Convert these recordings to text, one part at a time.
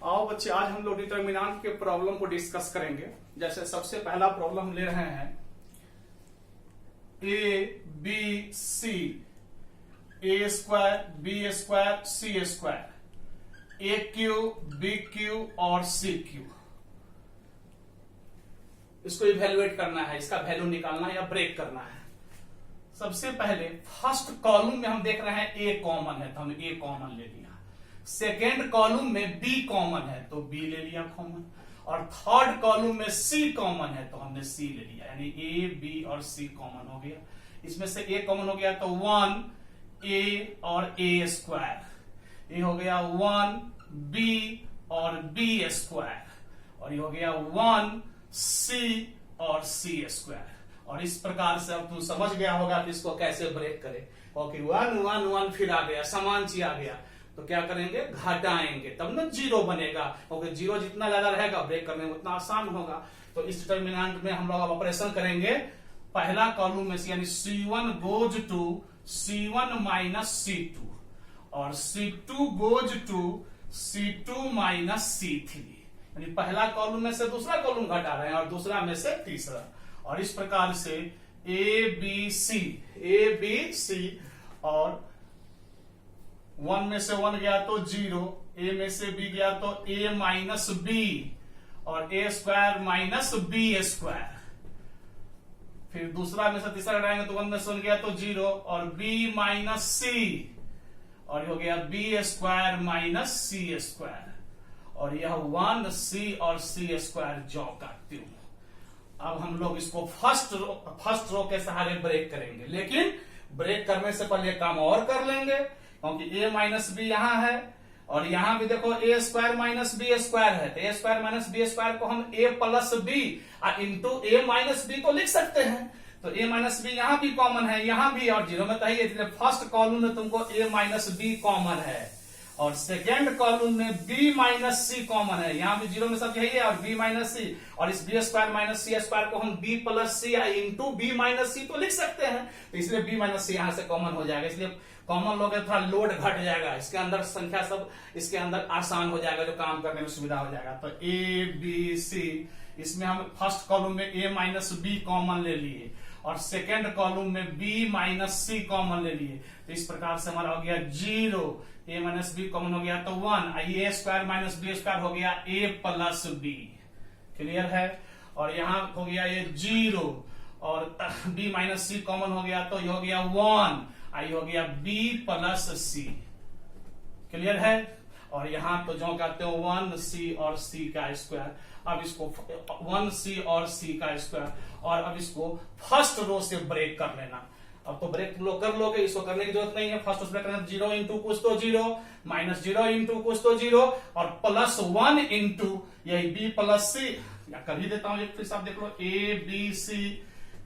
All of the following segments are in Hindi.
आओ बच्चे, आज हम लोग डिटर्मिनेंट के प्रॉब्लम को डिस्कस करेंगे। जैसे सबसे पहला प्रॉब्लम हम ले रहे हैं A B C, A square B square C square, A cube B cube और सी क्यू। इसको इवेल्युएट करना है, इसका वैल्यू निकालना है या ब्रेक करना है। सबसे पहले फर्स्ट कॉलम में हम देख रहे हैं ए कॉमन है तो हमने ए कॉमन ले लिया। सेकेंड कॉलम में बी कॉमन है तो बी ले लिया कॉमन, और थर्ड कॉलम में सी कॉमन है तो हमने सी ले लिया, यानी ए बी और सी कॉमन हो गया। इसमें से ए कॉमन हो गया तो 1 ए और ए स्क्वायर, ये हो गया 1 बी और बी स्क्वायर, और ये हो गया 1 सी और सी स्क्वायर। और इस प्रकार से अब तू समझ गया होगा कि इसको कैसे ब्रेक करे। ओके, 1 1 1 फिर आ गया, समान चीज आ गया तो क्या करेंगे, घटाएंगे तब ना जीरो बनेगा, क्योंकि जीरो जितना ज्यादा रहेगा ब्रेक करने में उतना आसान होगा। तो इस डिटर्मिनेंट में हम लोग अब ऑपरेशन करेंगे पहला कॉलम में से, यानी C1 goes to C1 minus C2 और C2 goes to C2 minus C3, यानी पहला कॉलम में से दूसरा कॉलम घटा रहे हैं और दूसरा में से तीसरा। और इस प्रकार से ए बी सी, और 1 में से 1 गया तो 0, ए में से बी गया तो ए माइनस बी, और A square minus B square. फिर दूसरा में से तीसरा घटाएंगे तो 1 में से 1 गया तो 0 और बी माइनस सी, और हो गया बी स्क्वायर माइनस सी स्क्वायर, और यह 1 सी और सी स्क्वायर जॉ करती हूं। अब हम लोग इसको फर्स्ट रो के सहारे ब्रेक करेंगे, लेकिन ब्रेक करने से पहले काम और कर लेंगे, क्योंकि a माइनस बी यहां है और यहां भी देखो a square minus B square है, तो a square minus B square को हम a plus B into a minus B को लिख सकते हैं। तो a माइनस बी यहां भी कॉमन है, यहां भी, और जीरो में तो है, इसलिए फर्स्ट कॉलम में तुमको a माइनस बी कॉमन है, और सेकेंड कॉलम में b माइनस सी कॉमन है, यहां भी जीरो में सब यही है, और b माइनस सी, और इस b स्क्वायर माइनस सी स्क्वायर को हम b प्लस सी इंटू b माइनस सी तो लिख सकते हैं। तो इसलिए b माइनस सी यहां से कॉमन हो जाएगा, इसलिए कॉमन लोगे थोड़ा लोड घट जाएगा, इसके अंदर संख्या सब इसके अंदर आसान हो जाएगा, जो काम करने में सुविधा हो जाएगा। तो ए बी सी, इसमें हम फर्स्ट कॉलम में a माइनस बी कॉमन ले लिए और सेकेंड कॉलम में b माइनस सी कॉमन ले लिए। तो इस प्रकार से हमारा हो गया 0, a माइनस बी कॉमन हो गया तो 1, a square minus B square हो गया a प्लस बी। क्लियर है? और यहां हो गया ये 0 और b माइनस सी कॉमन हो गया तो ये हो गया 1, आई हो गया b प्लस सी। क्लियर है? और यहां तो जो कहते हो 1 सी और सी का स्क्वायर, अब इसको 1 सी और सी का स्क्वायर, और अब इसको फर्स्ट रो से ब्रेक कर लेना। अब तो ब्रेक लोग कर लोगे, इसको करने की जरूरत नहीं है। फर्स्ट ब्रेक करना, 0 इंटू कुछ तो 0, माइनस 0 इंटू कुछ तो 0, और प्लस 1 इंटू यही b प्लस सी, या कर ही देता हूं एक, फिर आप देख लो A B C,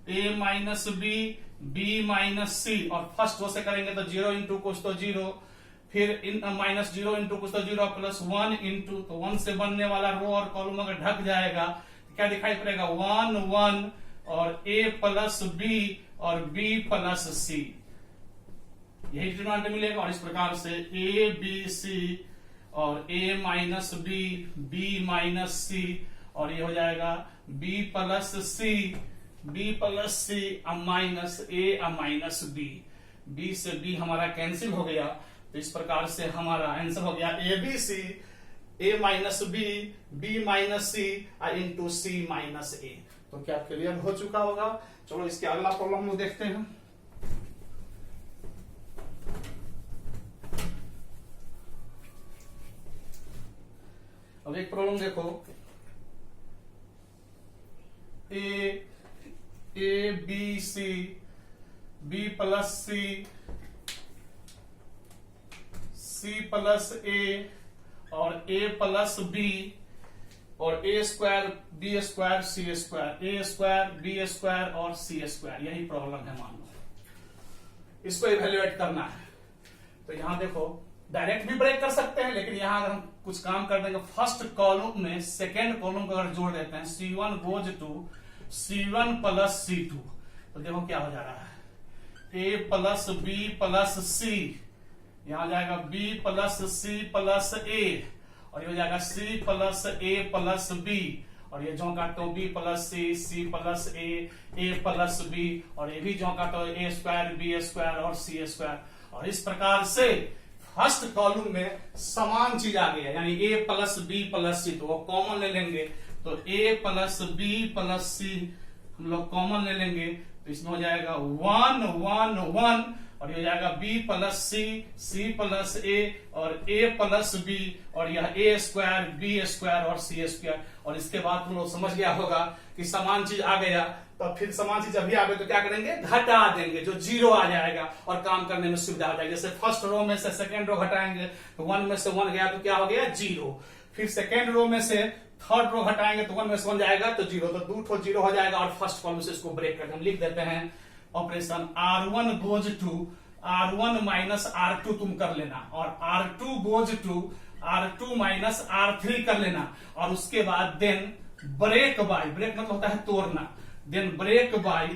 A minus B, B minus C, और फर्स्ट रो से करेंगे तो 0 इंटू कुछ तो 0, फिर माइनस 0 इंटू कुछ तो 0 प्लस 1 इंटू, तो 1 से बनने वाला रो और कॉलम अगर ढक जाएगा तो क्या दिखाई पड़ेगा, 1 1 और a प्लस बी और b प्लस सी, यही डिटरमिनेंट मिलेगा। और इस प्रकार से a b c और a minus B, b minus C, और ये हो जाएगा b plus C, b plus C minus a minus b, b से b हमारा कैंसिल हो गया। तो इस प्रकार से हमारा आंसर हो गया A B C, A minus B, B minus C into C minus A. तो क्या क्लियर हो चुका होगा? चलो इसके अगला प्रॉब्लम हम देखते हैं। अब एक प्रॉब्लम देखो, A B C, B plus C, C plus A और ए प्लस बी, और A square B square C square, A square B square और सी स्क्वायर, यही प्रॉब्लम है। मान लो इसको इवेल्युएट करना है, तो यहां देखो डायरेक्ट भी ब्रेक कर सकते हैं, लेकिन यहां अगर हम कुछ काम कर देंगे, फर्स्ट कॉलम में सेकेंड कॉलम को अगर जोड़ देते हैं, C1 goes to C1 plus C2, तो देखो क्या हो जा रहा है, a प्लस बी प्लस सी, यहां जाएगा b plus C plus A, और ये हो जाएगा सी प्लस ए प्लस बी, और ये जो का तो B plus C, C plus ए प्लस बी, और ये भी जो का तो ए स्क्वायर बी स्क्वायर और सी स्क्वायर। और इस प्रकार से फर्स्ट कॉलम में समान चीज आ गया, यानी ए प्लस बी प्लस सी, तो वो कॉमन ले लेंगे, तो ए प्लस बी प्लस सी हम लोग कॉमन ले लेंगे, तो इसमें हो जाएगा 1 1 1, और ये हो जाएगा b plus C plus A और a प्लस बी, और यह a स्क्वायर बी स्क्वायर और सी स्क्वायर। और इसके बाद तुम लोग समझ गया होगा कि समान चीज आ गया, तो फिर समान चीज अभी आ गई तो क्या करेंगे, घटा देंगे, जो 0 आ जाएगा और काम करने में सुविधा हो जाएगी। जैसे फर्स्ट रो में से सेकेंड रो घटाएंगे तो 1 में से 1 गया तो क्या हो गया 0, फिर सेकेंड रो में से थर्ड रो हटाएंगे तो 1 में से 1 जाएगा तो 0, तो 2 ठो 0 हो जाएगा, और फर्स्ट कॉलम से इसको ब्रेक करके हम लिख देते हैं operation R1 goes to R1 minus R2 तुम कर लेना, और R2 goes to R2 minus R3 कर लेना, और उसके बाद देन ब्रेक बाय, ब्रेक मतलब होता है तोड़ना, then break by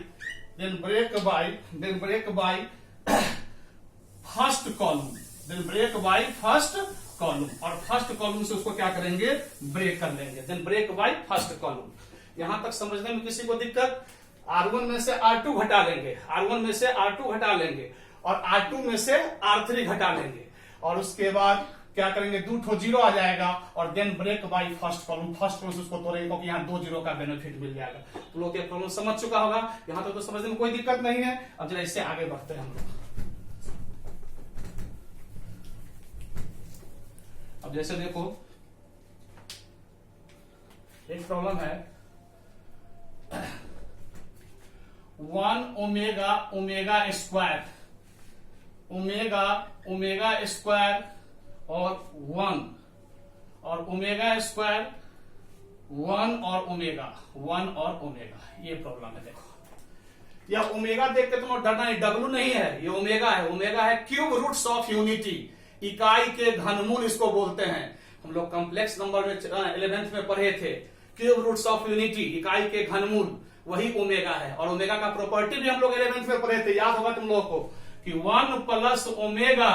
first column, then break by first column, और फर्स्ट कॉलम से उसको क्या करेंगे, ब्रेक कर लेंगे, then break by first column. यहां तक समझने में किसी को दिक्कत? R1 में से R2 घटा लेंगे, R1 में से R2 घटा लेंगे, और R2 में से R3 घटा लेंगे, और उसके बाद क्या करेंगे, 2 ठो 0 आ जाएगा, और then break by first column, first column से उसको तोड़ेंगे, क्योंकि यहाँ 2 0 का बेनिफिट मिल जाएगा। तो लोग ये प्रॉब्लम समझ चुका होगा, यहां तक तो समझने में कोई दिक्कत नहीं है। अब जरा इससे आगे बढ़ते हैं हम लोग। अब जैसे देखो एक प्रॉब्लम है 1 omega omega square, omega square और 1, और ओमेगा स्क्वायर 1 और ओमेगा, ये प्रॉब्लम है। देखो यह ओमेगा देख के तुम डरना नहीं, डब्लू नहीं है, ये ओमेगा है, ओमेगा है क्यूब रूट्स ऑफ यूनिटी, इकाई के घनमूल इसको बोलते हैं। हम लोग कॉम्प्लेक्स नंबर में 11th में पढ़े थे, क्यूब रूट्स ऑफ यूनिटी, इकाई के घनमूल, वही ओमेगा है। और ओमेगा का प्रॉपर्टी भी हम लोग 11th में पढ़े थे, याद होगा तुम लोगों को कि 1 प्लस ओमेगा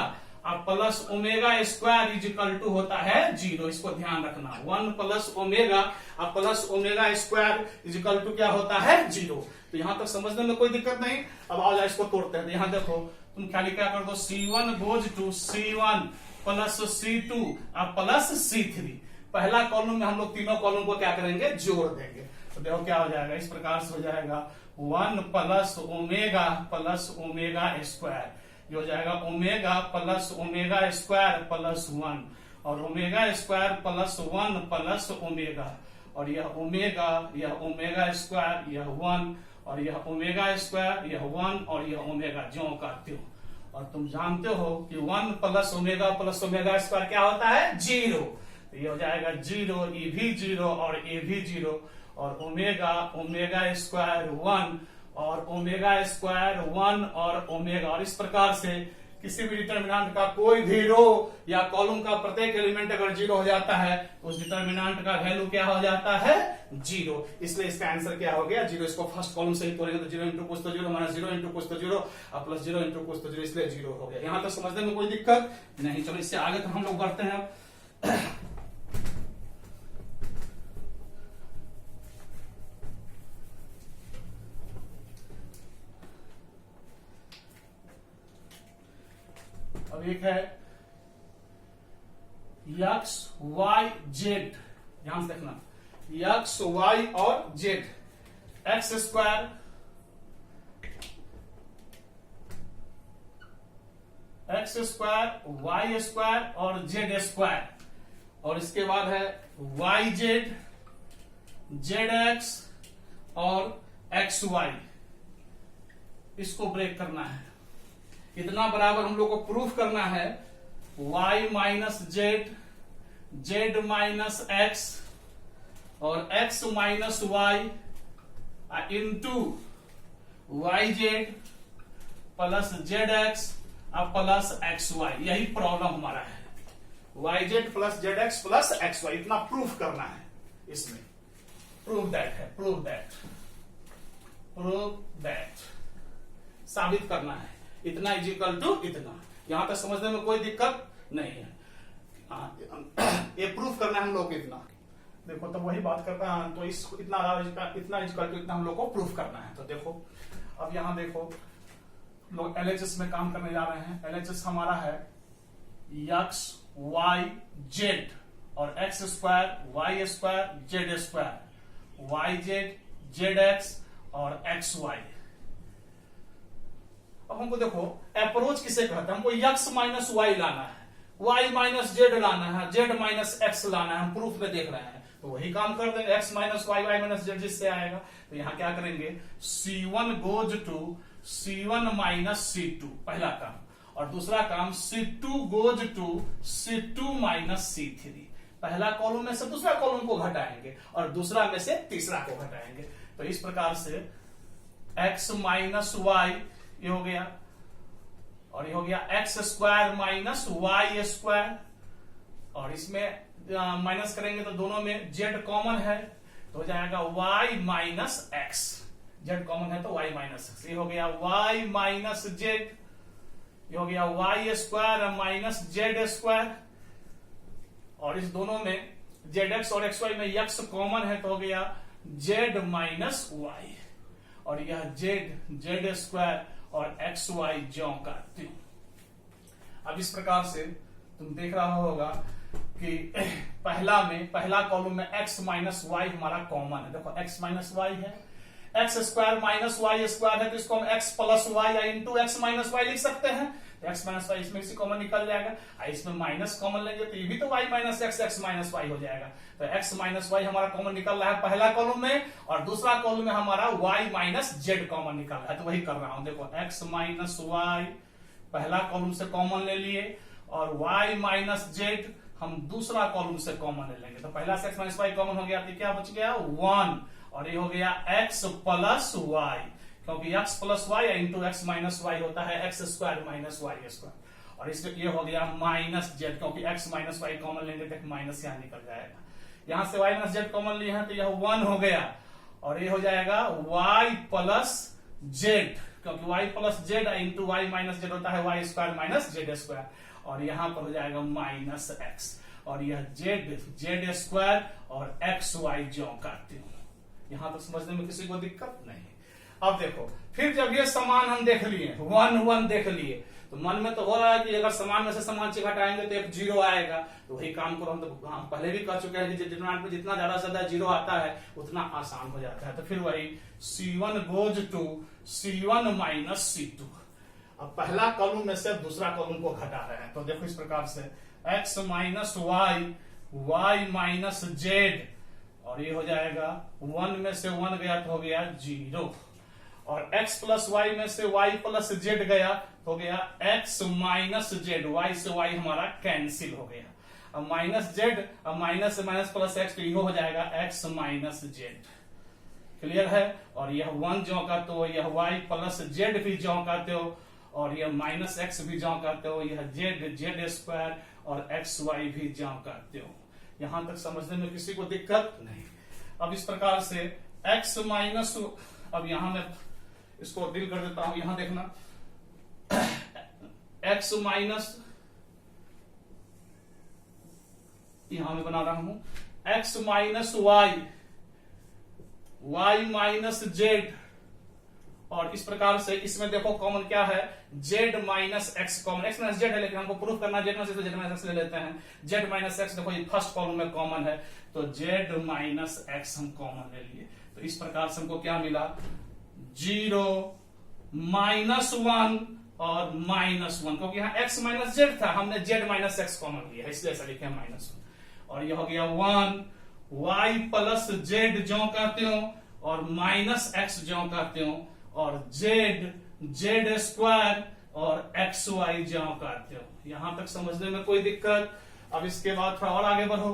और plus omega square is equal to होता है 0, इसको ध्यान रखना। 1 प्लस ओमेगा और plus omega square is equal to क्या होता है 0। तो यहां तक समझने में कोई दिक्कत नहीं। अब आओ जाए इसको तोड़ते हैं। यहां देखो तुम खाली क्या कर दो, C1 goes to C1 plus C2 और प्लस C3। पहला कॉलम में हम लोग तीनों कॉलम को क्या करेंगे, जोड़ देंगे। तो देखो क्या हो जाएगा, इस प्रकार से हो जाएगा 1 प्लस ओमेगा स्क्वायर, ये हो जाएगा omega plus omega square plus 1, और omega square plus 1 plus omega, और यह ओमेगा स्क्वायर, यह 1, और यह ओमेगा स्क्वायर, यह 1, और यह ओमेगा, ज्यों का त्यों। और तुम जानते हो कि 1 प्लस ओमेगा स्क्वायर क्या होता है, 0। तो ये हो जाएगा 0, ये भी 0 और ये भी 0, और ओमेगा स्क्वायर 1 और ओमेगा स्क्वायर 1 और ओमेगा। और इस प्रकार से किसी भी डिटर्मिनेंट का कोई भी रो या कॉलम का प्रत्येक एलिमेंट अगर 0 हो जाता है तो उस डिटर्मिनेंट का वैल्यू क्या हो जाता है, 0। इसलिए इसका आंसर क्या हो गया, 0। इसको फर्स्ट कॉलम से ही तोड़ेंगे तो 0 इंटू कुछ तो 0 माइनस 0 इंटू कुछ तो 0 और प्लस 0 इंटू कुछ तो 0, इसलिए 0 हो गया। यहां तक समझने में कोई दिक्कत नहीं। चलो इससे आगे तो हम लोग बढ़ते हैं। अब एक है एक्स वाई जेड, ध्यान से देखना, एक्स वाई और Z, X square Y square और जेड स्क्वायर, और इसके बाद है वाई जेड, जेड एक्स और एक्स वाई, इसको ब्रेक करना है। इतना बराबर हम लोग को प्रूफ करना है y minus Z, Z minus X और x minus Y into Y Z plus Z X और प्लस एक्स वाई। यही प्रॉब्लम हमारा है, Y Z plus Z X plus X Y. इतना प्रूफ करना है इसमें, प्रूव दैट है, प्रूव दैट साबित करना है। इतना इज इक्वल टू इतना। यहां तक समझने में कोई दिक्कत नहीं है। हाँ, ये प्रूफ करना है हम लोग इतना। देखो तो वही बात करता है, तो इस इतना इतना हम लोग को प्रूफ करना है। तो देखो अब यहाँ देखो लोग LHS में काम करने जा रहे हैं। LHS हमारा है x y z और x square y square z square y z zx और xy। अब हमको देखो अप्रोच किसे कहते हैं, हमको x माइनस वाई लाना है, y माइनस जेड लाना है, z माइनस एक्स लाना है। हम प्रूफ में देख रहे हैं तो वही काम कर देंगे, x minus Y y minus Z जिससे आएगा। तो यहाँ क्या करेंगे, C1 goes to C1 minus C2 पहला काम, और दूसरा काम C2 goes to C2 minus C3। पहला कॉलम में से दूसरा कॉलम को घटाएंगे और दूसरा में से तीसरा को घटाएंगे। तो इस प्रकार से x माइनस वाई ये हो गया, और ये हो गया X square minus Y square, और इसमें माइनस करेंगे तो दोनों में z कॉमन है तो हो जाएगा y minus x, z common है तो y माइनस एक्स। ये हो गया y माइनस जेड, ये हो गया y square minus Z square, और इस दोनों में zx और xy में x कॉमन है तो हो गया z माइनस वाई, और यह z स्क्वायर और xy ज्यों काटती हूं। अब इस प्रकार से तुम देख रहा होगा कि पहला कॉलम में x माइनस वाई हमारा कॉमन है। देखो x माइनस वाई है, X square minus Y square है तो इसको हम x प्लस वाई या इंटू एक्स माइनस वाई लिख सकते हैं। तो x माइनस वाई इसमें से कॉमन निकल जाएगा, इसमें माइनस कॉमन लेंगे तो ये भी तो y minus X X minus Y हो जाएगा। तो x माइनस वाई हमारा कॉमन निकल रहा है पहला कॉलम में, और दूसरा कॉलम में हमारा y माइनस जेड कॉमन निकल रहा है। तो वही कर रहा हूं, देखो x माइनस वाई पहला कॉलम से कॉमन ले लिए, और y माइनस जेड हम दूसरा कॉलम से कॉमन ले लेंगे। तो पहला से x माइनस वाई कॉमन हो गया तो क्या बच गया 1, और ये हो गया x प्लस वाई, क्योंकि x plus Y into X minus Y होता है X square minus Y square, और इसलिए ये हो गया माइनस जेड, क्योंकि x माइनस वाई कॉमन लेंगे तो माइनस यहाँ निकल जाएगा। यहां से y माइनस जेड कॉमन लिए हैं तो यह 1 हो गया, और ये हो जाएगा y प्लस जेड, क्योंकि y plus Z into Y minus Z होता है Y square minus Z square, और यहां पर हो जाएगा माइनस एक्स, और यह जेड स्क्वायर और एक्स वाई ज्यों काटती हूं। यहां तक समझने में किसी को दिक्कत नहीं। अब देखो फिर जब ये समान हम देख लिए 1 1 देख लिए, तो मन में तो हो रहा है कि अगर समान में से समान चीज घटाएंगे तो एक जीरो आएगा। तो वही काम करो, हम तो हम पहले भी कर चुके हैं कि डिटरमिनेंट में जितना ज्यादा जीरो आता है उतना आसान हो जाता है। तो फिर वही C1 goes to C1 minus C2। अब पहला कॉलम में से दूसरा कॉलम को घटा रहे हैं, तो देखो इस प्रकार से x minus Y Y minus Z, और ये हो जाएगा 1 में से 1 गया तो हो गया 0, और x प्लस वाई में से y प्लस जेड गया तो हो गया x माइनस जेड, y से y हमारा कैंसिल हो गया। अब माइनस जेड, अब माइनस से माइनस प्लस x तो ये हो जाएगा x माइनस जेड। क्लियर है? और यह 1 ज्यों करते हो, यह y प्लस जेड भी ज्यों करते हो, और यह माइनस एक्स भी ज्यों करते हो, यह जेड स्क्वायर और एक्स वाई भी ज्यों करते हो। यहां तक समझने में किसी को दिक्कत नहीं। अब इस प्रकार से x माइनस, अब यहां मैं इसको डील कर देता हूं, यहां देखना x माइनस, यहां मैं बना रहा हूं x minus Y Y minus Z, और इस प्रकार से इसमें देखो कॉमन क्या है z minus x common, x minus Z है लेकिन हमको प्रूफ करना z माइनस, तो z माइनस एक्स ले लेते हैं। z माइनस एक्स देखो ये फर्स्ट कॉलम में कॉमन है तो z माइनस एक्स हम कॉमन ले लिए। तो इस प्रकार से हमको क्या मिला 0 माइनस 1 और माइनस 1, क्योंकि यहाँ x माइनस जेड था, हमने z माइनस एक्स कॉमन लिया है इसलिए ऐसा लिखे माइनस 1, और ये हो गया 1 y प्लस जेड ज्यों कहते हो और माइनस एक्स ज्यों कहते हो, और जेड स्क्वायर और एक्स वाई ज्यों करते हो। यहां तक समझने में कोई दिक्कत? अब इसके बाद थोड़ा और आगे बढ़ो।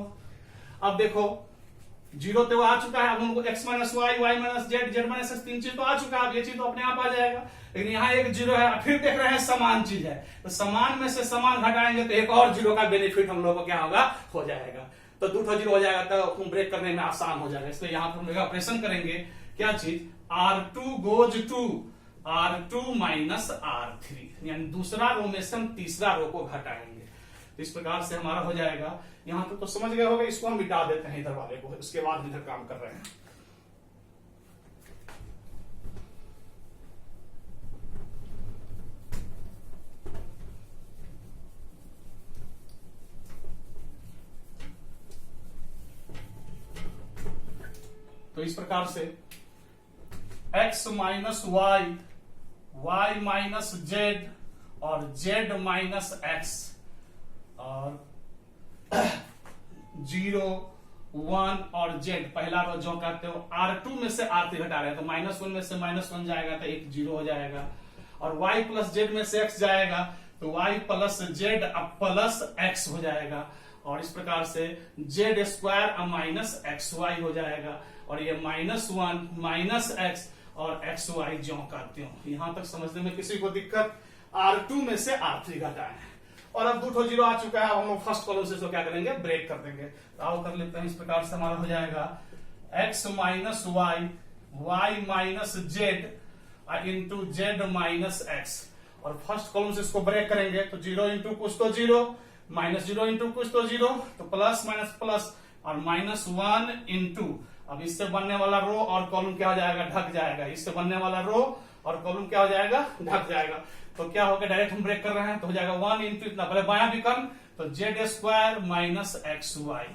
अब देखो 0 तो आ चुका है, अब हमको x minus Y Y minus Z minus X 3 चीज तो आ चुका है, अब ये चीज तो अपने आप आ जाएगा, लेकिन यहाँ एक 0 है। फिर देख रहे हैं समान चीज है, तो समान में से समान घटाएंगे तो एक और 0 का बेनिफिट हम लोग को क्या होगा हो जाएगा, तो 2 0 हो जाएगा तो ब्रेक करने में आसान हो जाएगा। इसलिए यहाँ पर हम ऑपरेशन करेंगे क्या चीज R2 goes to R2 minus R3, यानी दूसरा रो में से हम तीसरा रो को घटाएंगे। तो इस प्रकार से हमारा हो जाएगा। यहां तक तो समझ गए होगा, इसको हम मिटा देते हैं इधर वाले को, उसके बाद इधर काम कर रहे हैं। तो इस प्रकार से x minus Y, y minus Z और z माइनस एक्स और 0 1 और z पहला रो जो कहते हो R2 में से R3 घटा रहे हैं तो -1 में से -1 जाएगा तो एक 0 हो जाएगा, और y प्लस जेड में से x जाएगा तो y plus Z plus x हो जाएगा, और इस प्रकार से Z square minus X Y हो जाएगा, और ये -1 माइनस एक्स और एक्स वाई जो करते हो। यहां तक समझने में किसी को दिक्कत? R2 में से R3 घटाए हैं और अब 2 जीरो आ चुका है, हम लोग फर्स्ट कॉलम से इसको क्या करेंगे, ब्रेक कर देंगे। तो आओ कर लेते हैं। इस प्रकार से हमारा हो जाएगा x minus Y, Y minus Z into Z minus X, और फर्स्ट कॉलम से इसको ब्रेक करेंगे तो 0 इंटू कुछ तो 0, -0 इंटू कुछ तो 0, तो प्लस माइनस प्लस, और -1 इंटू, अब इससे बनने वाला रो और कॉलम क्या हो जाएगा, ढक जाएगा। इससे बनने वाला रो और कॉलम क्या हो जाएगा, ढक जाएगा। तो क्या होगा, डायरेक्ट हम ब्रेक कर रहे हैं तो हो जाएगा 1 इंटू इतना, पहले बायां विकर्ण तो Z square minus X Y,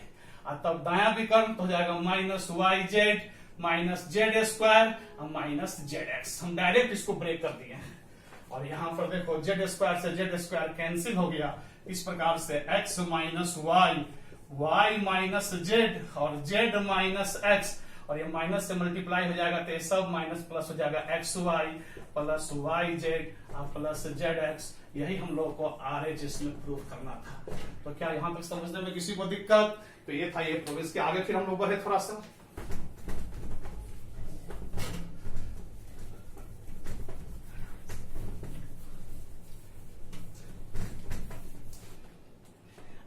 और तब दायां विकर्ण तो हो जाएगा minus Y Z minus Z square minus Z X. हम डायरेक्ट इसको ब्रेक कर दिए हैं, और यहां पर देखो जेड स्क्वायर से जेड स्क्वायर कैंसिल हो गया। इस प्रकार से x minus Y, Y minus Z और जेड माइनस एक्स, और ये माइनस से मल्टीप्लाई हो जाएगा तो ये सब माइनस प्लस हो जाएगा, X Y plus Y Z plus Z X. यही हम लोग को RHS में प्रूव करना था। तो क्या यहां तक समझने में किसी को दिक्कत? तो ये था ये प्रूफ। इसके आगे फिर हम लोग बढ़े थोड़ा सा।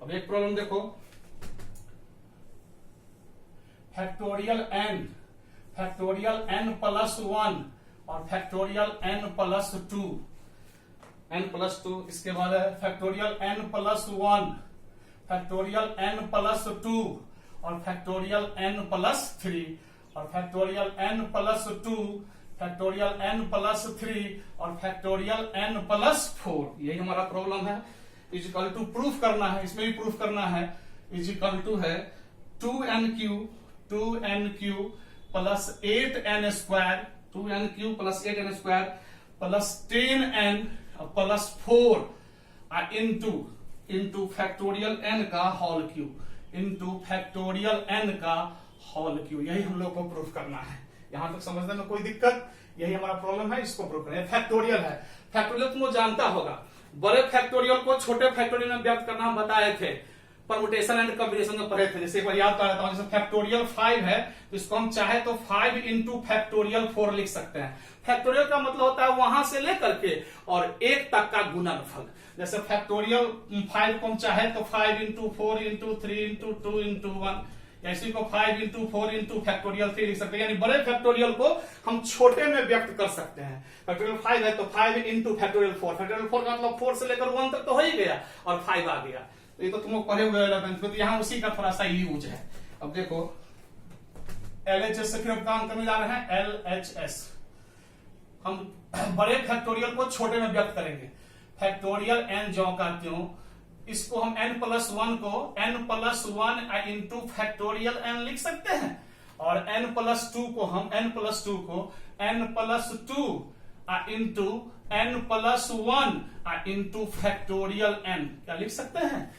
अब एक प्रॉब्लम देखो, फैक्टोरियल n प्लस 1 और फैक्टोरियल n प्लस 2, इसके बाद है factorial n plus 1, factorial n plus 2 और फैक्टोरियल n प्लस 3, और factorial n plus 2, factorial n plus 3 और फैक्टोरियल n प्लस 4। यही हमारा प्रॉब्लम है। इजिकल टू प्रूफ करना है, इसमें भी प्रूफ करना है। इजिकल टू है 2n cube plus 8n square, 2n cube plus 8n square plus 10n प्लस 4 इंटू फैक्टोरियल n का whole cube, into factorial n का होल क्यूब। यही हम लोग को प्रूफ करना है। यहां तक समझने में कोई दिक्कत? यही हमारा प्रॉब्लम है, इसको प्रूफ करना है। फैक्टोरियल है, फैक्टोरियल तुम जानता होगा, बड़े फैक्टोरियल को छोटे फैक्टोरियल में व्यक्त करना हम बताए थे, परमुटेशन एंड कॉम्बिनेशन में पढ़े थे। जैसे एक बार याद कर लेता हूं, जैसे फैक्टोरियल 5 है तो इसको हम चाहे तो 5 इंटू फैक्टोरियल 4 लिख सकते हैं। फैक्टोरियल का मतलब होता है वहां से लेकर के और 1 तक का गुणनफल। जैसे फैक्टोरियल 5 को हम चाहे तो 5 इंटू 4 इंटू 3 इंटू 2 इंटू 1, इसी को 5 इंटू 4 इंटू फैक्टोरियल 3 लिख सकते हैं। यानी बड़े फैक्टोरियल को हम छोटे में व्यक्त कर सकते हैं। फैक्टोरियल 5 है तो 5 इंटू फैक्टोरियल 4, फैक्टोरियल 4 का मतलब 4 से लेकर 1 तक तो हो ही गया और 5 आ गया। तो ये तो तुम लोग पढ़े हुए 11th में, तो यहाँ उसी का थोड़ा सा यूज है। अब देखो LHS से फिर हम काम करने जा रहे हैं। LHS हम बड़े फैक्टोरियल को छोटे में व्यक्त करेंगे। फैक्टोरियल n जो का त्यों, इसको हम n प्लस 1 को n plus 1 into factorial n लिख सकते हैं, और n प्लस 2 को हम n प्लस 2 को n plus 2 into n plus 1 into factorial n क्या लिख सकते हैं।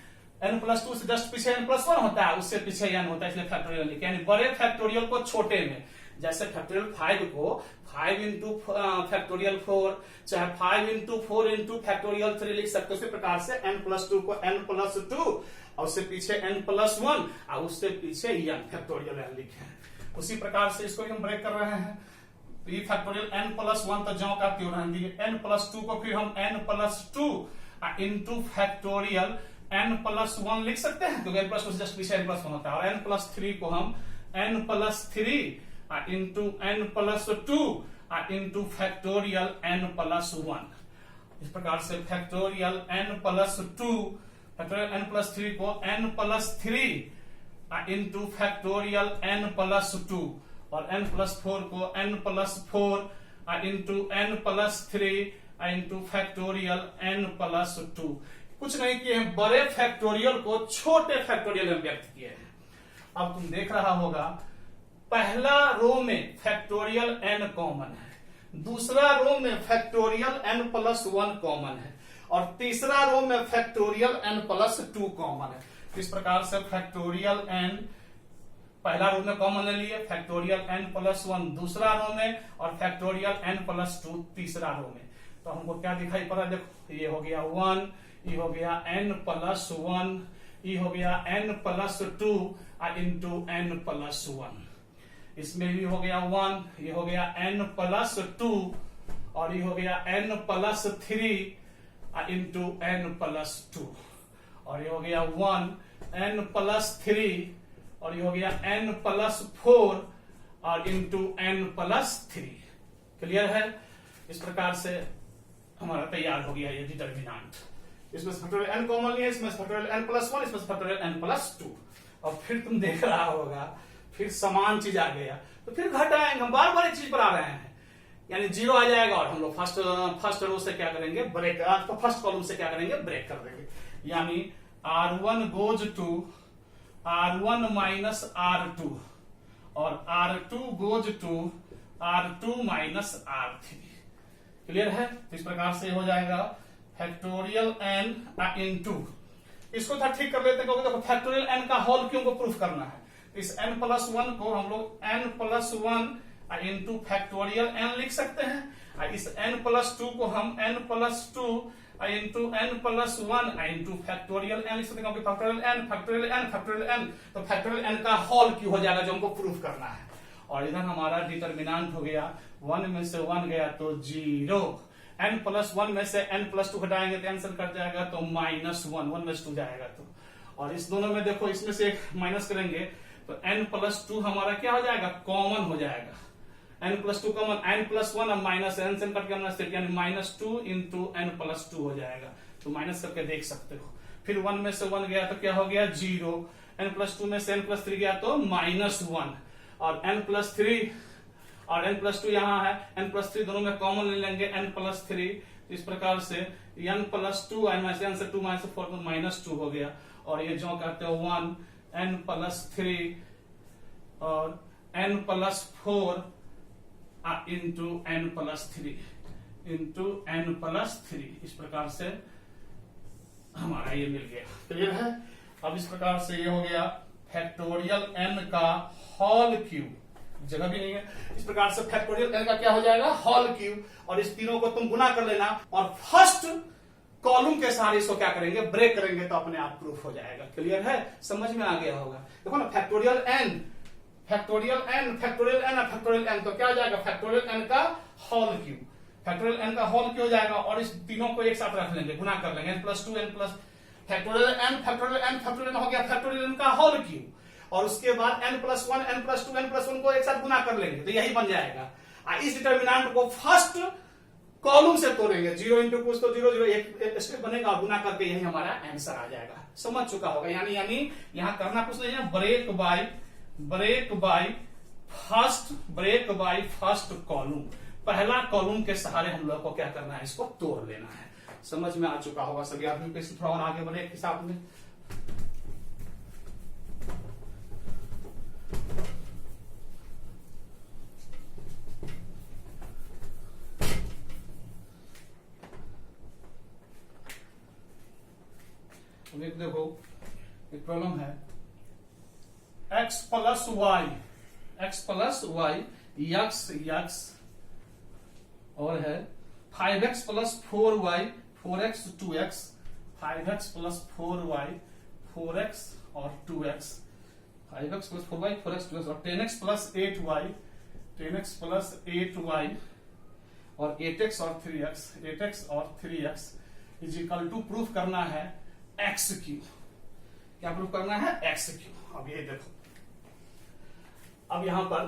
n प्लस 2 से जस्ट पीछे n प्लस 1 होता है, उससे पीछे n होता है, इसलिए फैक्टोरियल लिखे। यानी बड़े फैक्टोरियल को छोटे में, जैसे फैक्टोरियल 5 को 5 इंटू फैक्टोरियल 4, चाहे 5 इंटू 4 इंटू फैक्टोरियल 3 लिख सकते हो। उसी प्रकार से n प्लस 2 को n प्लस 2 और उससे पीछे n प्लस 1 और उससे पीछे n फैक्टोरियल n लिखे। उसी प्रकार से इसको हम ब्रेक कर रहे हैं। तो ये फैक्टोरियल n प्लस 1 तो जो का त्यों रहती है, n प्लस 2 को फिर हम n plus 2 into factorial n plus 1 लिख सकते हैं, क्योंकि n प्लस 2 से जस्ट पीछे n प्लस 1 होता है, और n प्लस 3 को हम n plus 3 into n plus 2 into factorial n plus 1। इस प्रकार से factorial n plus 2 factorial n plus 3 को n plus 3 into factorial n plus 2 और n प्लस 4 को n plus 4 into n plus 3 into factorial n plus 2। कुछ नहीं किए हैं, बड़े फैक्टोरियल को छोटे फैक्टोरियल में व्यक्त किए हैं। अब तुम देख रहा होगा पहला रो में फैक्टोरियल n कॉमन है, दूसरा रो में फैक्टोरियल n प्लस 1 कॉमन है और तीसरा रो में फैक्टोरियल n प्लस 2 कॉमन है। इस प्रकार से फैक्टोरियल n पहला रो में कॉमन ले लिए, फैक्टोरियल n प्लस 1 दूसरा रो में और फैक्टोरियल n प्लस 2 तीसरा रो में। तो हमको क्या दिखाई पड़ा, देखो ये हो गया 1, ये हो गया n प्लस 1, ये हो गया n plus 2 into n plus 1। इसमें भी हो गया 1, ये हो गया n प्लस 2 और ये हो गया n plus 3 into n plus 2 और ये हो गया 1 n प्लस 3 और ये हो गया n प्लस 4 और इंटू n प्लस 3। क्लियर है? इस प्रकार से हमारा तैयार हो गया ये डिटर्मिनेंट। इसमें फैक्टोरियल n कॉमन लिया, इसमें फैक्टोरियल n प्लस 1, इसमें फैक्टोरियल n प्लस 2। और फिर तुम देख रहा होगा फिर समान चीज आ गया तो फिर घटाएंगे, हम बार बार एक चीज पर आ रहे हैं, यानी 0 आ जाएगा और हम लोग फर्स्ट रो से क्या करेंगे, ब्रेक, तो फर्स्ट कॉलम से क्या करेंगे, ब्रेक कर देंगे। यानी R1 goes to R1 minus R2 और R2 goes to R2 minus R3। Clear है? इस प्रकार से हो जाएगा फैक्टोरियल n इंटू, इसको था ठीक कर लेते हैं क्योंकि देखो फैक्टोरियल n का होल क्यों को प्रूफ करना है। इस n प्लस 1 को हम लोग n plus 1 into factorial n लिख सकते हैं। इस n प्लस 2 को हम n plus 2 into n plus 1 into factorial n लिख सकते हैं, factorial n factorial n factorial n, तो फैक्टोरियल n का होल क्यों हो जाएगा जो हमको प्रूफ करना है। और इधर हमारा डिटर्मिनेंट हो गया 1 में से 1 गया तो 0, n प्लस 1 में से n प्लस 2 घटाएंगे तो आंसर कट जाएगा तो माइनस 1 में से 2 जाएगा तो, और इस दोनों में देखो इसमें से माइनस करेंगे तो n प्लस 2 हमारा क्या हो जाएगा, कॉमन हो जाएगा। n plus 2 common, n plus 1 अब माइनस n से कट के यानी माइनस 2 इंटू n प्लस 2 हो जाएगा, तो माइनस करके देख सकते हो। फिर 1 में से 1 गया तो क्या हो गया 0, n प्लस 2 में से n प्लस 3 गया तो माइनस 1 और n प्लस 3 और n प्लस 2 यहाँ है, n प्लस 3 दोनों में कॉमन ले लेंगे n प्लस 3। इस प्रकार से n प्लस 2 n से 2 माइनस 4 तो माइनस 2 हो गया और ये जो कहते हो 1 n प्लस 3 और n plus 4 into n plus 3 into n plus 3। इस प्रकार से हमारा ये मिल गया। क्लियर है? अब इस प्रकार से ये हो गया फैक्टोरियल n का होल क्यूब, जगह भी नहीं है। इस प्रकार से फैक्टोरियल n का क्या हो जाएगा, होल क्यूब, और इस तीनों को तुम गुना कर लेना और फर्स्ट कॉलम के सहारे इसको क्या करेंगे, ब्रेक करेंगे तो अपने आप प्रूफ हो जाएगा। क्लियर है? समझ में आ गया होगा। देखो ना factorial n factorial n factorial n factorial n, तो क्या हो जाएगा फैक्टोरियल n का होल क्यूब, फैक्टोरियल n का होल क्यूब हो जाएगा और इस तीनों को एक साथ रख लेंगे, गुना कर लेंगे n plus 2 n plus factorial n factorial n factorial n हो गया फैक्टोरियल n का होल क्यूब, और उसके बाद n plus 1 n plus 2 n plus 1 को एक साथ गुना कर लेंगे तो यही बन जाएगा। इस डिटर्मिनेंट को फर्स्ट कॉलम से तोड़ेंगे, 0 इंटू कुछ तो 0 0 एक स्टेप बनेगा और गुना करके यही हमारा आंसर आ जाएगा। समझ चुका होगा? यानी यहां करना कुछ नहीं है, ब्रेक बाय फर्स्ट कॉलम, पहला कॉलम के सहारे हम लोग को क्या करना है, इसको तोड़ लेना है। समझ में आ चुका होगा सभी आदमी को। थोड़ा और आगे बढ़े हिसाब में। देखो एक प्रॉब्लम है x प्लस वाई यक्स और है 5x plus 4y 4x 2x 5x plus 4y 4x और 2x 5x plus 4y 4x 2x और 10x plus 8y 10x plus 8y और 8x और 3x is equal to proof करना है x क्यूब। क्या प्रूफ करना है, x क्यूब। अब ये देखो, अब यहां पर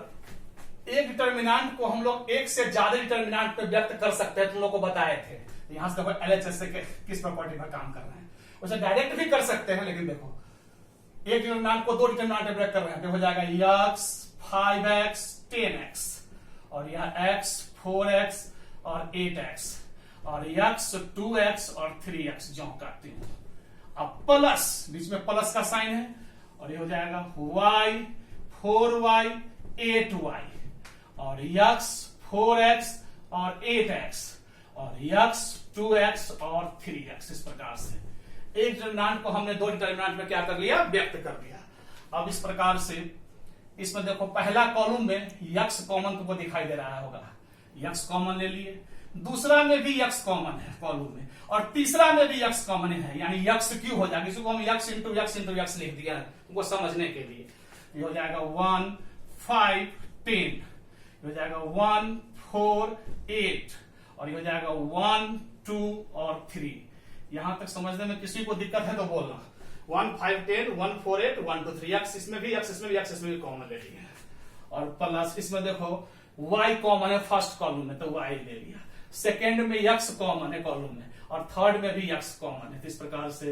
एक डिटर्मिनेंट को हम लोग एक से ज्यादा डिटर्मिनेंट पे व्यक्त कर सकते हैं, तुम लोग को बताए थे। यहां से LHS से किस प्रॉपर्टी पर काम करना है। उसे डायरेक्ट भी कर सकते हैं, लेकिन देखो एक डिटरमिनेंट को दो डिटरमिनेंट में ब्रेक कर रहे हैं तो हो जाएगा x 5x 10x और यह x 4x और 8x और x 2x और 3x जो काटती हूं। अब प्लस, बीच में प्लस का साइन है और ये हो जाएगा y 4y 8y और x 4x और 8x और x 2x और 3x। इस प्रकार से एक डिटरमिनेंट को हमने दो डिटरमिनेंट में क्या कर लिया, व्यक्त कर दिया। अब इस प्रकार से इसमें देखो पहला कॉलम में x कॉमन तुमको दिखाई दे रहा होगा, x कॉमन ले लिए, दूसरा में भी x कॉमन है कॉलम में और तीसरा में भी x कॉमन है, यानी x क्यू हो जाएगा। इसको हम x इंटू x लिख दिया है तुमको समझने के लिए। ये हो जाएगा 1 5 10, हो जाएगा 1 4 8 और ये हो जाएगा 1 2 और 3। यहां तक समझने में किसी को दिक्कत है तो बोलना। 1 5 10 1 4 8 1 2 3 x इसमें भी x इसमें भी x इसमें भी कॉमन ले लिया और प्लस इसमें देखो y कॉमन है फर्स्ट कॉलम में तो y ले लिया, सेकेंड में x कॉमन है कॉलम में और थर्ड में भी x कॉमन है। तो इस प्रकार से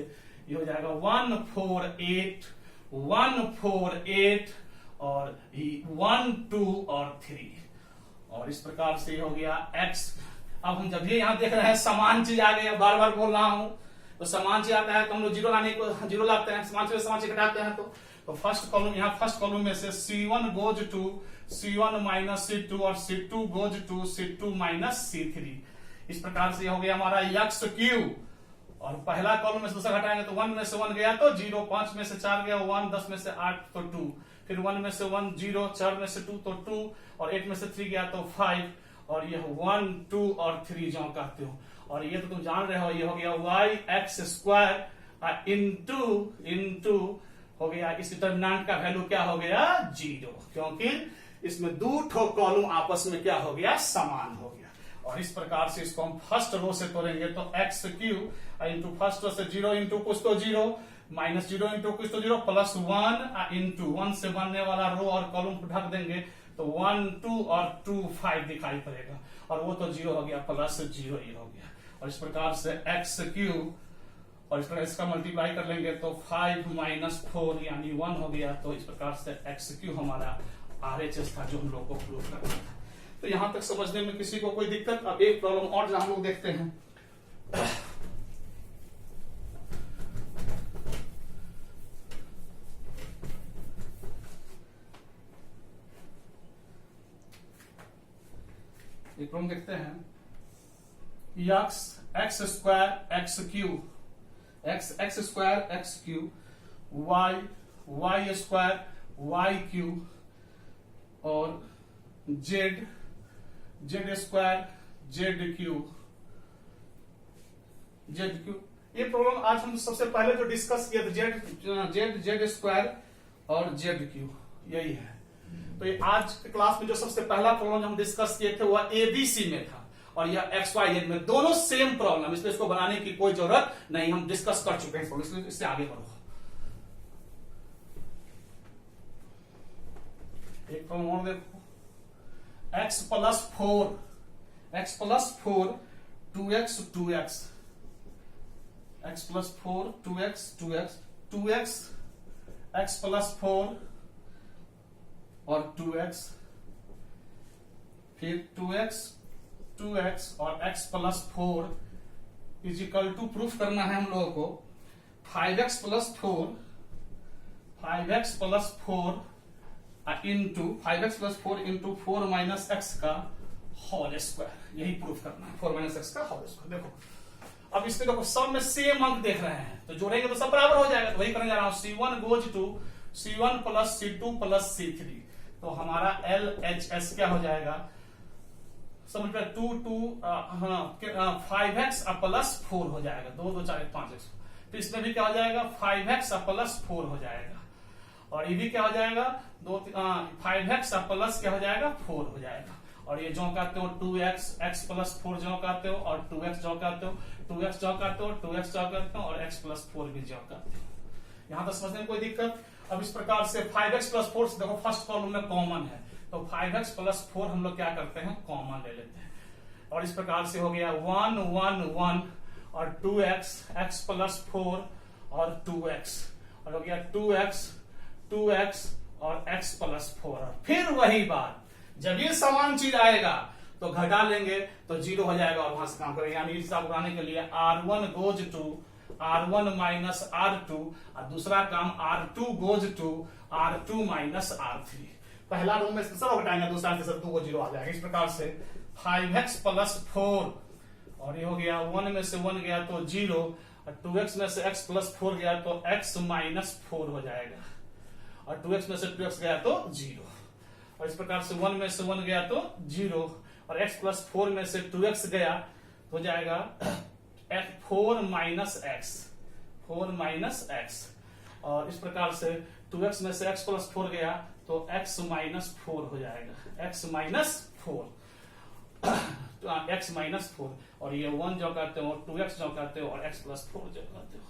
ये हो जाएगा 1 4 8 1 4 8 और 1 2 और 3 और इस प्रकार से हो गया x। अब हम जब ये यहां देख रहे हैं समान चीज आ गई, बार बार बोल रहा हूं तो समान चीज आता है तो हम लोग जीरो लाने को जीरो लाते हैं, समान चीज घटाते हैं तो फर्स्ट कॉलम, यहाँ फर्स्ट कॉलम में से C1 goes to C1 minus C2 और C2 goes to C2 minus C3। इस प्रकार से हो गया हमारा x क्यू और पहला कॉलम में से दूसरा घटाएंगे तो 1 में से 1 गया तो 0, 5 में से 4 गया 1, 10 में से 8 तो 2, फिर 1 में से 1 0, 4 में से 2 तो 2 और 8 में से 3 गया तो 5 और ये 1 2 और 3 जो कहते हो। और ये तो तुम जान रहे हो, ये हो गया y x स्क्वायर इंटू हो गया, इस डिटरमिनेंट का वैल्यू क्या हो गया 0, क्योंकि इसमें दो ठो कॉलम आपस में क्या हो गया समान हो गया। और इस प्रकार से इसको हम फर्स्ट रो से तोड़ेंगे तो x cube into first row से 0 इंटू कुछ तो 0 माइनस 0 इंटू कुछ तो 0 प्लस 1 इंटू 1 से बनने वाला रो और कॉलम को ढक देंगे तो 1 2 और 2 5 दिखाई पड़ेगा और वो तो 0 हो गया प्लस 0 ही हो गया। और इस प्रकार से x क्यू और इस प्रकार इसका मल्टीप्लाई कर लेंगे तो 5 माइनस 4 यानी 1 हो गया। तो इस प्रकार से x क्यू हमारा RHS था जो हम लोग को प्रूव करना था। तो यहां तक समझने में किसी को कोई दिक्कत? अब एक प्रॉब्लम और हम लोग देखते हैं। एक प्रॉब्लम देखते हैं, X square X cube X square X cube Y square Y cube और जेड स्क्वायर जेड क्यू। ये प्रॉब्लम आज हम सबसे पहले जो डिस्कस किया था जेड स्क्वायर और जेड क्यू, यही है। तो ये आज के क्लास में जो सबसे पहला प्रॉब्लम हम डिस्कस किए थे वह एबीसी में था और यह XYZ में, दोनों सेम प्रॉब्लम, इसलिए इसको बनाने की कोई जरूरत नहीं, हम डिस्कस कर चुके हैं, इसलिए इससे आगे बढ़ो। एक प्रॉब्लम और देखो, x plus 4 2x 2x x plus 4 2x x plus 4 और 2x फिर 2x और x plus 4 is equal to proof करना है हम लोगों को 5x plus 4 into 4 minus x का होल स्क्वायर, यही प्रूफ करना है 4 माइनस x का होल स्क्वायर। देखो अब इसमें देखो सब में सेम अंक देख रहे हैं तो जोड़ेंगे तो सब बराबर हो जाएगा, तो वही करने जा रहा हूं। C1 goes to C1 plus C2 plus C3, तो हमारा LHS क्या हो जाएगा, समझ पे 5x प्लस 4 हो जाएगा, 2 2 4 5x। तो इसमें भी क्या हो जाएगा 5x प्लस 4 हो जाएगा और ये भी क्या हो जाएगा 5x प्लस क्या हो जाएगा 4 हो जाएगा। और ये जो कहते हो 2x x प्लस 4 जो कहते हो और 2x जो कहते हो 2x जो कहते हो 2x जो कहते हो और x प्लस 4 भी जो कहते हो। यहां तक समझने में कोई दिक्कत? अब इस प्रकार से 5x प्लस 4 देखो फर्स्ट कॉलम में कॉमन है तो 5x प्लस 4 हम लोग क्या करते हैं कॉमन ले लेते हैं और इस प्रकार से हो गया 1 1 1 और 2x x प्लस 4 और 2x, और हो गया 2x और x प्लस 4। फिर वही बात, जब ये समान चीज आएगा तो घटा लेंगे तो 0 हो जाएगा और वहां से काम करेंगे। यानी हिसाब बनाने के लिए R1 goes to R1 minus R2, और दूसरा काम R2 goes to R2 minus R3। पहला रूम में सब घटाएंगे, दूसरा से सब 2 को 0 आ जाएगा। इस प्रकार से 5x प्लस 4, और ये हो गया 1 में से 1 गया तो 0, और 2x में से x प्लस 4 गया तो x माइनस 4 हो जाएगा, और 2x में से 2x गया तो 0, और इस प्रकार से 1 में से 1 गया तो 0, और x प्लस 4 में से 2x गया तो हो जाएगा 4 माइनस x, और इस प्रकार से 2x में से x प्लस 4 गया तो x माइनस 4 हो जाएगा, x माइनस 4, और ये 1 जो कहते हो, 2x जो कहते हो, और x प्लस 4 जो कहते हो।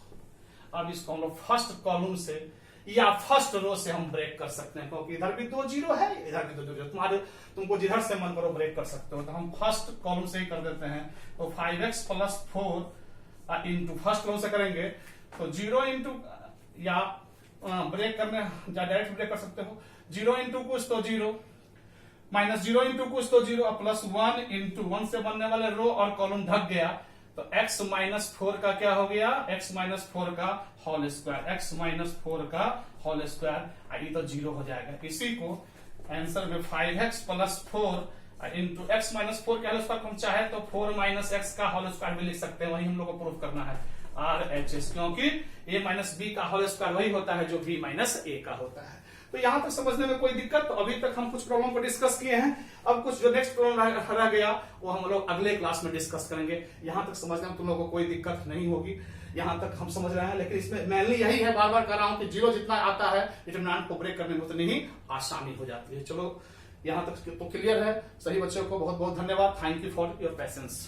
अब इसको हम लोग फर्स्ट कॉलम से या फर्स्ट रो से हम ब्रेक कर सकते हैं, क्योंकि इधर भी 2 0 है, इधर भी 2 0, तुमको जिधर से मन करो ब्रेक कर सकते हो। तो हम फर्स्ट कॉलम से ही कर देते हैं। तो 5x plus 4 into first row से करेंगे तो 0 इंटू, या ब्रेक करने या डायरेक्ट ब्रेक कर सकते हो, 0 इंटू कुछ तो 0, माइनस 0 इंटू कुछ तो 0, प्लस 1 इंटू 1 से बनने वाले रो और कॉलम ढक गया तो x माइनस 4 का क्या हो गया, x माइनस 4 का होल स्क्वायर, x माइनस 4 का होल स्क्वायर, ये तो 0 हो जाएगा। इसी को आंसर में 5x plus 4 into x minus 4 के होल स्क्वायर हम चाहे तो 4 माइनस x का होल स्क्वायर भी लिख सकते हैं, वही हम लोग को प्रूफ करना है RHS, क्योंकि a माइनस b का होल स्क्वायर वही होता है जो b माइनस a का होता है। तो यहां तक समझने में कोई दिक्कत? तो अभी तक हम कुछ प्रॉब्लम को डिस्कस किए हैं, अब कुछ जो नेक्स्ट प्रॉब्लम रह गया वो हम लोग अगले क्लास में डिस्कस करेंगे। यहां तक समझने में तुम लोगों को कोई दिक्कत नहीं होगी, यहां तक हम समझ रहे हैं। लेकिन इसमें मेनली यही है, बार बार कह रहा हूं कि 0 जितना आता है डिटरमिनेंट को ब्रेक करने में उतनी ही आसानी हो जाती है। चलो यहां तक तो क्लियर है। सही बच्चों को बहुत बहुत धन्यवाद। Thank you for your patience.